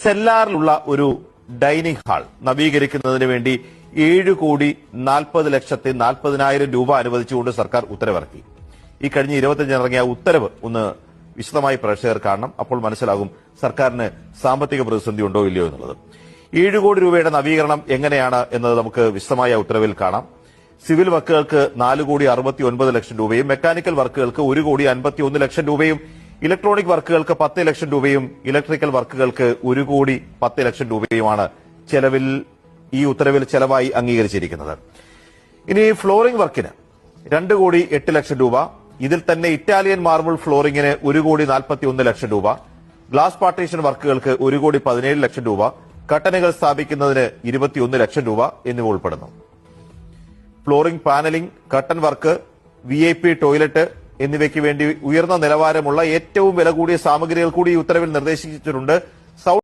സെല്ലാറിലുള്ള ഒരു dining hall നവീകരിക്കുന്നതിന് വേണ്ടി 7,40,40,000 രൂപ അനുവദിച്ചുകൊണ്ട് സർക്കാർ ഉത്തരവിറക്കി. ഈ കഴിഞ്ഞ 25 ഇറങ്ങിയ ഉത്തരവ് ഒന്ന് വിശദമായി പ്രേക്ഷകർ കാണണം. അപ്പോൾ മനസ്സിലാകും സർക്കാരിന് സാമ്പത്തിക പ്രതിസന്ധി ഉണ്ടോ ഇല്ലയോ എന്നുള്ളത്. 7 കോടി രൂപയുടെ നവീകരണം എങ്ങനെയാണ് എന്നത് നമുക്ക് വിശദമായ ഉത്തരവിൽ കാണാം. സിവിൽ വർക്കുകൾക്ക് 4,69,00,000 രൂപയും മെക്കാനിക്കൽ വർക്കുകൾക്ക് 1,51,00,000 രൂപയും ഇലക്ട്രോണിക് വർക്കുകൾക്ക് 10 ലക്ഷം രൂപയും ഇലക്ട്രിക്കൽ വർക്കുകൾക്ക് 1,10,00,000 രൂപയുമാണ് ചെലവിൽ ഈ ഉത്തരവിൽ ചെലവായി അംഗീകരിച്ചിരിക്കുന്നത്. ഇനി ഫ്ലോറിംഗ് വർക്കിന് 2,08,00,000 രൂപ, ഇതിൽ തന്നെ ഇറ്റാലിയൻ മാർബിൾ ഫ്ലോറിംഗിന് 1,41,00,000 രൂപ, ഗ്ലാസ് പാർട്ടീഷൻ വർക്കുകൾക്ക് 1,17,00,000 രൂപ, കട്ടനുകൾ സ്ഥാപിക്കുന്നതിന് 21,00,000 രൂപ എന്നിവ ഉൾപ്പെടുന്നു. ഫ്ലോറിംഗ് പാനലിംഗ്, കട്ടൻ വർക്ക്, VIP ടോയ്ലറ്റ് എന്നിവയ്ക്ക് വേണ്ടി ഉയർന്ന നിലവാരമുള്ള ഏറ്റവും വില കൂടിയ സാമഗ്രികൾ കൂടി ഈ ഉത്തരവിൽ നിർദ്ദേശിച്ചിട്ടുണ്ട്.